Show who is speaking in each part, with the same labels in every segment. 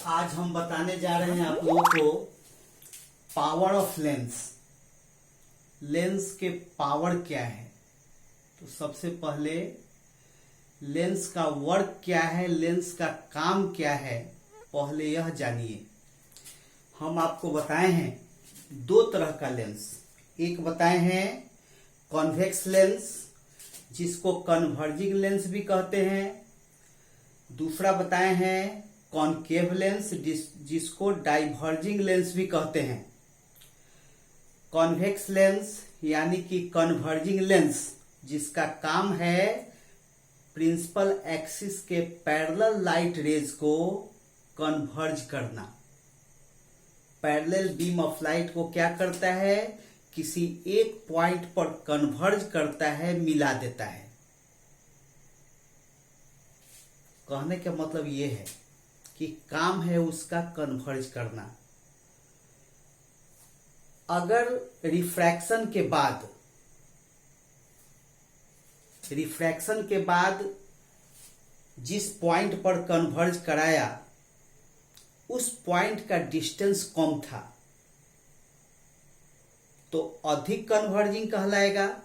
Speaker 1: आज हम बताने जा रहे हैं आप लोगों को पावर ऑफ लेंस। लेंस के पावर क्या है। तो सबसे पहले लेंस का वर्क क्या है, लेंस का काम क्या है, पहले यह जानिए। हम आपको बताए हैं दो तरह का लेंस। एक बताए हैं कॉन्वेक्स लेंस, जिसको कन्वर्जिंग लेंस भी कहते हैं। दूसरा बताए हैं कॉनकेव लेंस, जिसको डाइवर्जिंग लेंस भी कहते हैं। कॉन्वेक्स लेंस यानी कि कन्वर्जिंग लेंस, जिसका काम है प्रिंसिपल एक्सिस के पैरेलल लाइट रेज को कन्वर्ज करना। पैरेलल बीम ऑफ लाइट को क्या करता है, किसी एक पॉइंट पर कन्वर्ज करता है, मिला देता है। कहने का मतलब ये है कि काम है उसका कन्वर्ज करना। अगर रिफ्रैक्शन के बाद जिस पॉइंट पर कन्वर्ज कराया उस पॉइंट का डिस्टेंस कम था तो अधिक कन्वर्जिंग कहलाएगा,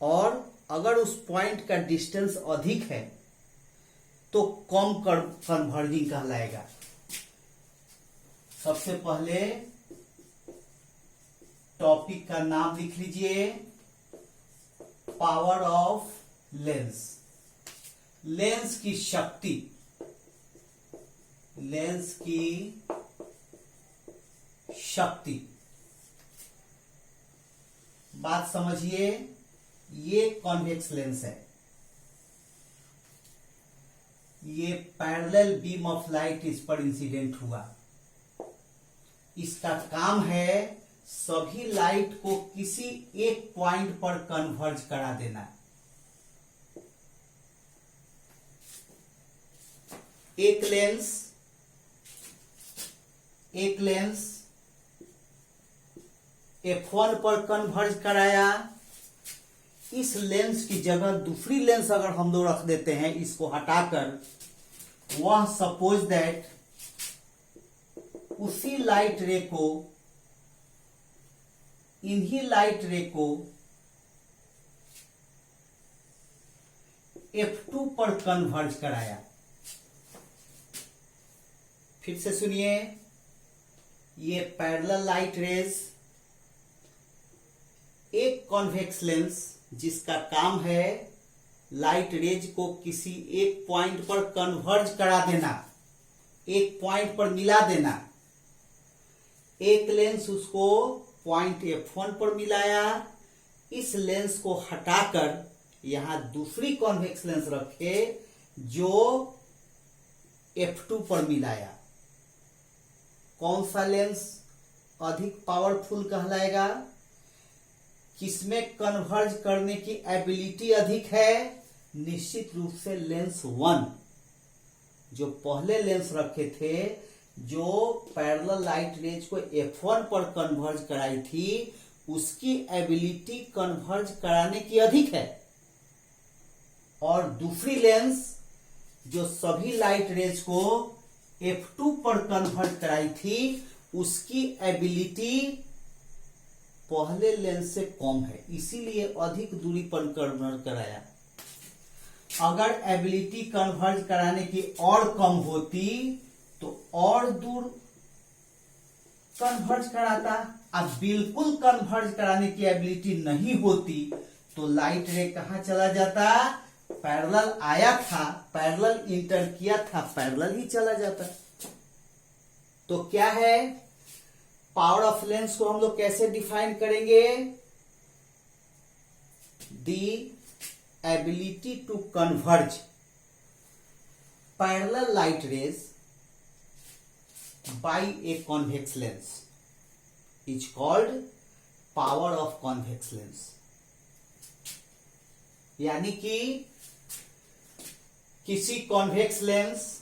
Speaker 1: और अगर उस पॉइंट का डिस्टेंस अधिक है तो कम कन्वर्जिंग कहलाएगा। सबसे पहले टॉपिक का नाम लिख लीजिए, पावर ऑफ लेंस। लेंस की शक्ति, लेंस की शक्ति। बात समझिए, ये कॉन्वेक्स लेंस है, ये पैरेलल बीम ऑफ लाइट इस पर इंसिडेंट हुआ। इसका काम है सभी लाइट को किसी एक पॉइंट पर कन्वर्ज करा देना। एक लेंस F1 पर कन्वर्ज कराया। इस लेंस की जगह दूसरी लेंस अगर हम लोग रख देते हैं, इसको हटाकर, वह सपोज दैट उसी लाइट रे को, इन्हीं लाइट रे को F2 पर कन्वर्ज कराया। फिर से सुनिए, ये पैरेलल लाइट रेज, एक कॉन्वेक्स लेंस जिसका काम है लाइट रेज को किसी एक पॉइंट पर कन्वर्ज करा देना, एक पॉइंट पर मिला देना। एक लेंस उसको पॉइंट F1 पर मिलाया, इस लेंस को हटाकर यहां दूसरी कॉन्वेक्स लेंस रखे जो F2 पर मिलाया। कौन सा लेंस अधिक पावरफुल कहलाएगा, किसमें कन्वर्ज करने की एबिलिटी अधिक है? निश्चित रूप से लेंस 1। जो पहले लेंस रखे थे, जो पैरेलल लाइट रेज को F1 पर कन्वर्ज कराई थी, उसकी एबिलिटी कन्वर्ज कराने की अधिक है। और दूसरी लेंस जो सभी लाइट रेज को F2 पर कन्वर्ट कराई थी, उसकी एबिलिटी पहले लेंस से कम है, इसीलिए अधिक दूरी पर कन्वर्ट कराया। अगर एबिलिटी कन्वर्ज कराने की और कम होती तो और दूर कन्वर्ज कराता। अब बिल्कुल कन्वर्ज कराने की एबिलिटी नहीं होती तो लाइट रे कहां चला जाता? पैरेलल आया था, पैरेलल इंटर किया था, पैरेलल ही चला जाता। तो क्या है पावर ऑफ लेंस को हम लोग कैसे डिफाइन करेंगे? The ability to converge parallel light rays by a convex lens is called power of convex lens। यानी कि किसी कॉन्वेक्स लेंस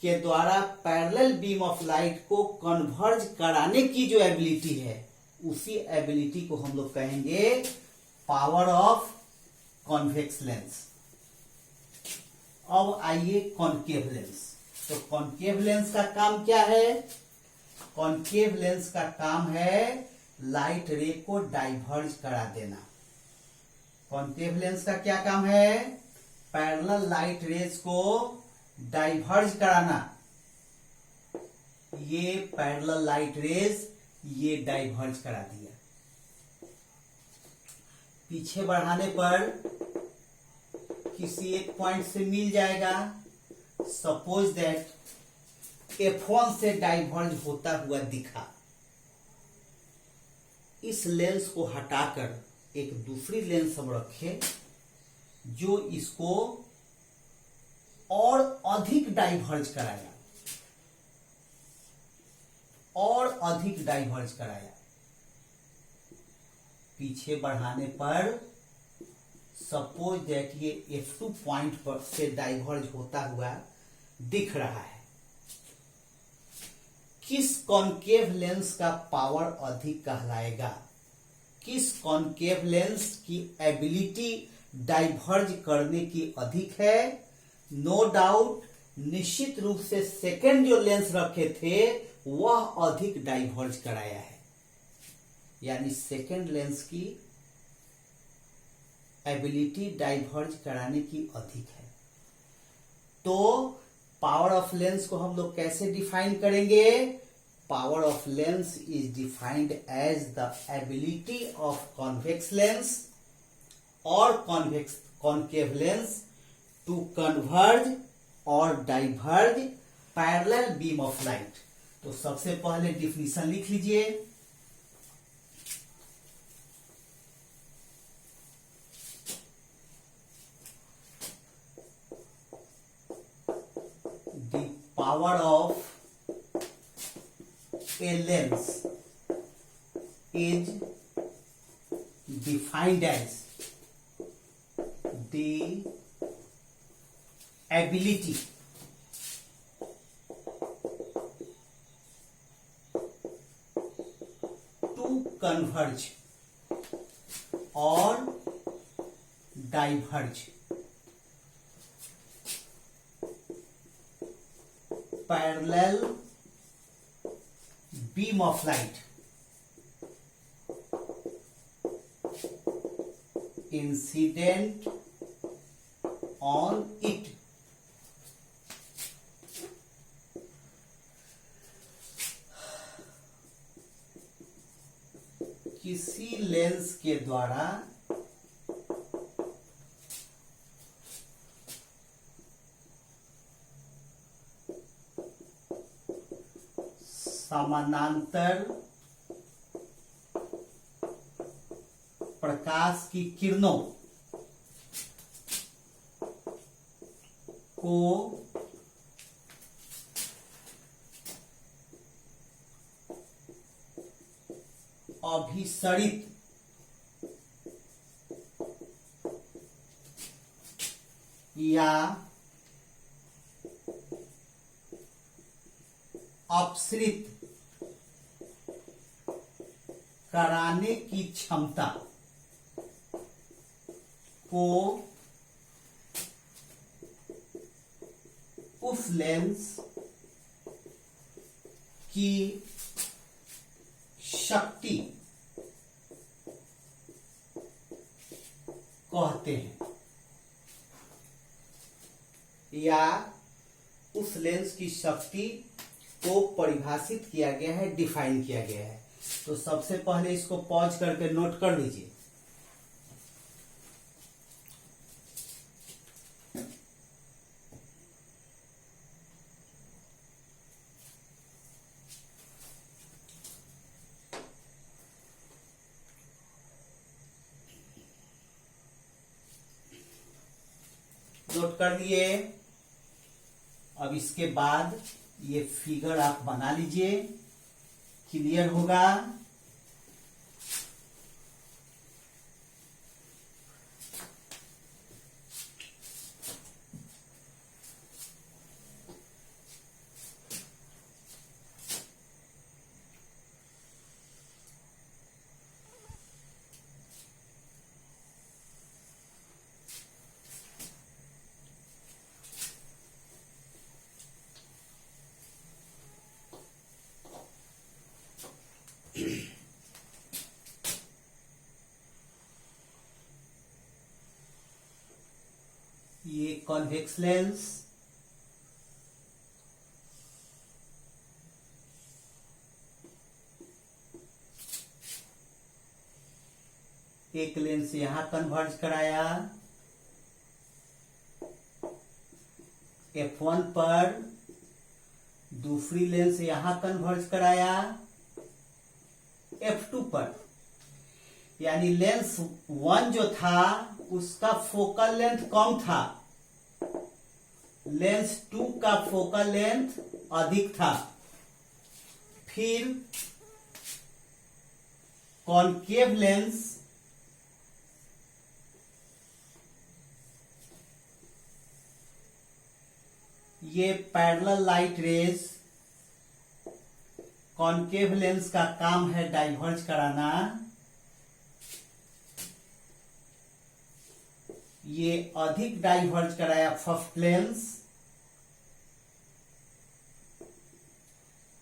Speaker 1: के द्वारा पैरेलल बीम ऑफ लाइट को कन्वर्ज कराने की जो एबिलिटी है, उसी एबिलिटी को हम लोग कहेंगे पावर ऑफ कॉन्वेक्स लेंस। अब आइए कॉनकेव लेंस। तो कॉनकेव लेंस का काम क्या है? कॉनकेव लेंस का काम है लाइट रे को डाइवर्ज करा देना। कॉनकेव लेंस का क्या काम है? पैरेलल लाइट रेज को डाइवर्ज कराना। ये पैरेलल लाइट रेज ये डाइवर्ज करा दिया। पीछे बढ़ाने पर किसी एक पॉइंट से मिल जाएगा। सपोज दैट F1 से डाइवर्ज होता हुआ दिखा। इस लेंस को हटाकर एक दूसरी लेंस हम रखें जो इसको और अधिक डाइवर्ज कराया, और अधिक डाइवर्ज कराया। पीछे बढ़ाने पर सपोज दैट ये F2 पॉइंट पर से डाइवर्ज होता हुआ दिख रहा है। किस कॉनकेव लेंस का पावर अधिक कहलाएगा? किस कॉनकेव लेंस की एबिलिटी डाइवर्ज करने की अधिक है? नो डाउट, निश्चित रूप से सेकंड जो लेंस रखे थे वह अधिक डाइवर्ज कराया है, यानी सेकंड लेंस की एबिलिटी डाइवर्ज कराने की अधिक है। तो पावर ऑफ लेंस को हम लोग कैसे डिफाइन करेंगे? Power of lens is defined as the ability of convex lens और कॉनकेव लेंस टू कन्वर्ज और diverge parallel beam of light. तो सबसे पहले डिफिनीशन लिख लीजिए। The power of a lens is defined as the ability to converge or diverge parallel beam of light incident on it. किसी lens के द्वारा समानांतर प्रकाश की किरणों को अभिसरित या अपसरित कराने की क्षमता को उस लेंस की शक्ति कहते हैं, या उस लेंस की शक्ति को परिभाषित किया गया है, डिफाइन किया गया है। तो सबसे पहले इसको पॉज करके नोट कर लीजिए। नोट कर लिए। अब इसके बाद ये फिगर आप बना लीजिए, क्लियर होगा। ये कॉन्वेक्स लेंस, एक लेंस यहां कन्वर्ज कराया F1 पर, दूसरी लेंस यहां कन्वर्ज कराया F2 पर। यानी लेंस 1 जो था उसका फोकल लेंथ कम था, लेंस 2 का फोकल लेंथ अधिक था। फिर कॉनकेव लेंस, ये parallel light raise, concave lens का काम है डाइवर्ज कराना। ये अधिक डाइवर्ज कराया फर्स्ट लेंस,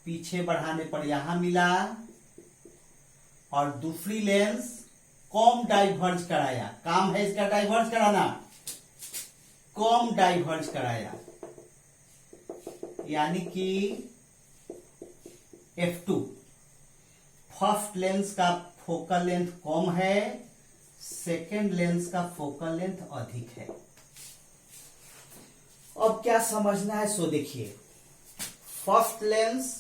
Speaker 1: पीछे बढ़ाने पर यहां मिला, और दूसरी लेंस कम डाइवर्ज कराया, काम है इसका डाइवर्ज कराना, कम डाइवर्ज कराया। यानी कि F2, फर्स्ट लेंस का फोकल लेंथ कम है, सेकेंड लेंस का फोकल लेंथ अधिक है। अब क्या समझना है सो देखिए। फर्स्ट लेंस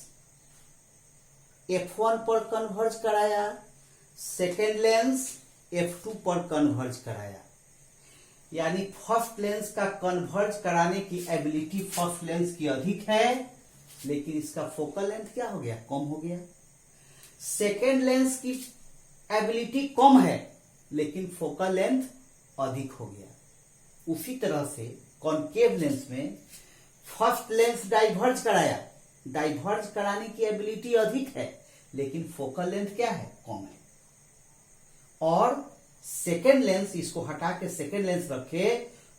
Speaker 1: F1 पर कन्वर्ज कराया, सेकेंड लेंस F2 पर कन्वर्ज कराया। यानी फर्स्ट लेंस का कन्वर्ज कराने की एबिलिटी फर्स्ट लेंस की अधिक है, लेकिन इसका फोकल लेंथ क्या हो गया, कम हो गया। सेकेंड लेंस की एबिलिटी कम है, लेकिन फोकल लेंथ अधिक हो गया। उसी तरह से कॉनकेव लेंस में फर्स्ट लेंस डाइवर्ज कराया, डाइवर्ज कराने की एबिलिटी अधिक है, लेकिन फोकल लेंथ क्या है, कम है। और सेकेंड लेंस, इसको हटा के सेकेंड लेंस रखे,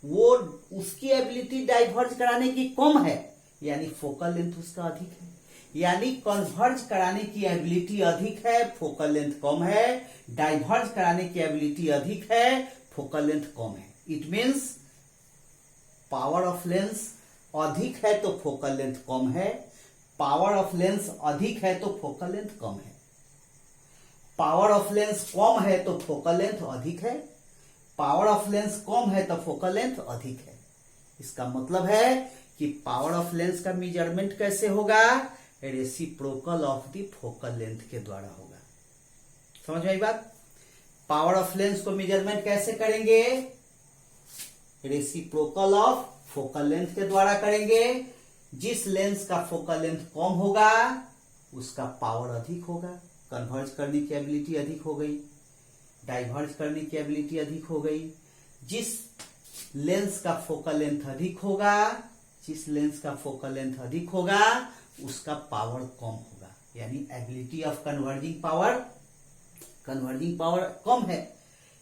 Speaker 1: वो उसकी एबिलिटी डाइवर्ज कराने की कम है, यानी फोकल लेंथ उसका अधिक है। यानी कन्वर्ज कराने की एबिलिटी अधिक है, फोकल लेंथ कम है, डाइवर्ज कराने की एबिलिटी अधिक है, फोकल लेंथ कम है। It means power of lens अधिक है तो फोकल लेंथ कम है, पावर ऑफ लेंस अधिक है तो फोकल लेंथ कम है। पावर ऑफ लेंस कम है तो फोकल लेंथ अधिक है, पावर ऑफ लेंस कम है तो फोकल लेंथ अधिक है। इसका मतलब है कि पावर ऑफ लेंस का मेजरमेंट कैसे होगा, reciprocal of the focal length के द्वारा होगा। समझ में आई बात। पावर ऑफ लेंस को मेजरमेंट कैसे करेंगे, रेसिप्रोकल ऑफ फोकल लेंथ के द्वारा करेंगे। जिस लेंस का फोकल लेंथ कम होगा उसका पावर अधिक होगा, कन्वर्ज करने की एबिलिटी अधिक हो गई, डाइवर्ज करने की एबिलिटी अधिक हो गई। जिस लेंस का फोकल लेंथ अधिक होगा, जिस लेंस का फोकल लेंथ अधिक होगा उसका पावर कम होगा, यानी एबिलिटी ऑफ कन्वर्जिंग पावर कम है।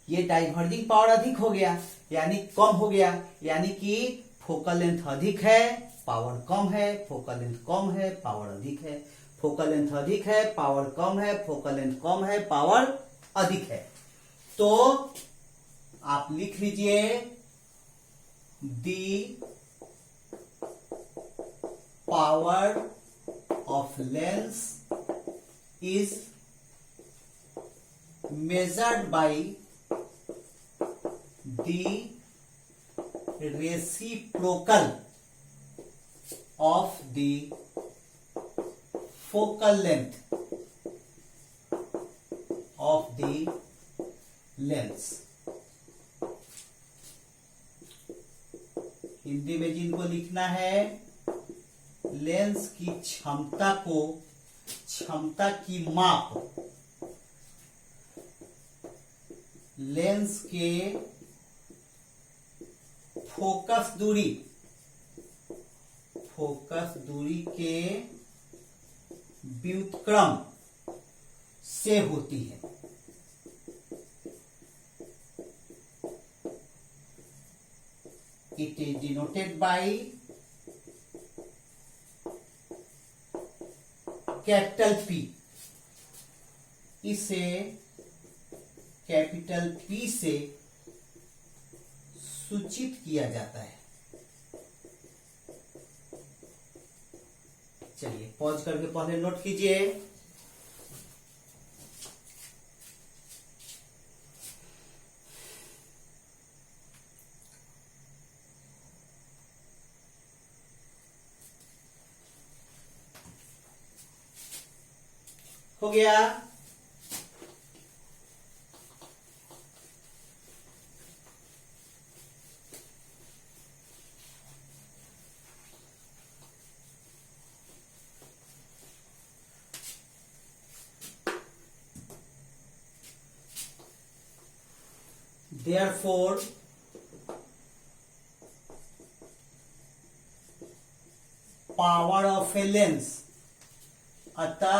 Speaker 1: ये डाइवर्जिंग पावर अधिक हो गया, यानी कम हो गया, यानी कि फोकल लेंथ अधिक है, पावर कम है, फोकल लेंथ कम है, पावर अधिक है। फोकल लेंथ अधिक है, पावर कम है, फोकल लेंथ कम है, पावर अधिक है। तो आप लिख लीजिए the power of lens is measured by the reciprocal of the focal length of the lens। Hindi में जिनको लिखना है, लेंस की क्षमता की माप, लेंस के फोकस दूरी के व्युत्क्रम से होती है। It is denoted by capital P। इसे कैपिटल P से सूचित किया जाता है। चलिए पॉज करके पहले नोट कीजिए। हो गया। Therefore, power of a lens, अतः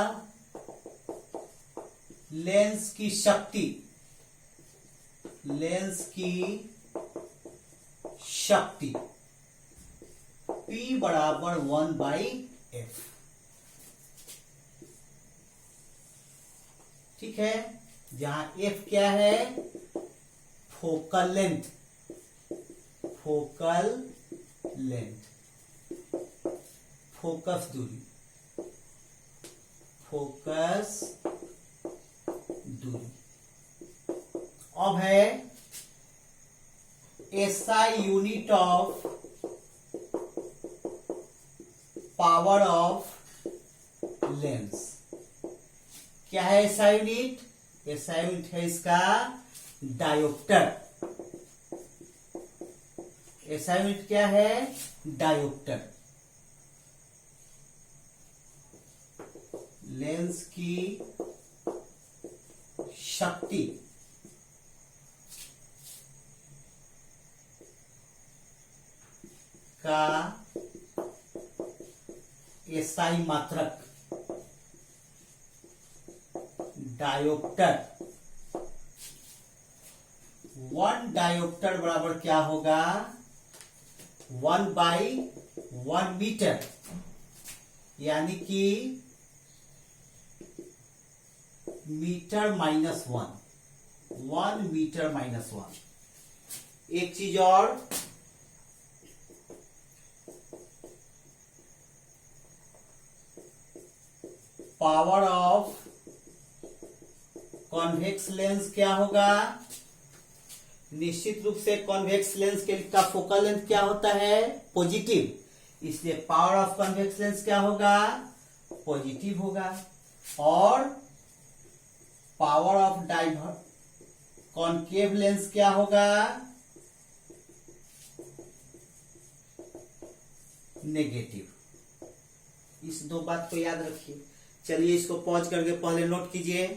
Speaker 1: लेंस की शक्ति, लेंस की शक्ति P बराबर 1/f। ठीक है, जहां F क्या है? Focal length, focal length, focus दूरी, फोकस दूरी। अब है SI unit of power of lens. क्या है SI यूनिट? SI यूनिट है इसका डायोप्टर। SI यूनिट क्या है? डायोप्टर। लेंस की शक्ति का SI मात्रक डायोप्टर। 1 डायोप्टर बराबर क्या होगा? 1/1 मीटर, यानी कि मीटर -1, 1 मीटर -1। एक चीज और, पावर ऑफ कॉन्वेक्स लेंस क्या होगा? निश्चित रूप से कॉन्वेक्स लेंस के का फोकल लेंथ क्या होता है? पॉजिटिव। इसलिए पावर ऑफ कॉन्वेक्स लेंस क्या होगा? पॉजिटिव होगा। और पावर ऑफ कॉन्केव लेंस क्या होगा? नेगेटिव। इस दो बात को याद रखिए। चलिए इसको पॉज करके पहले नोट कीजिए।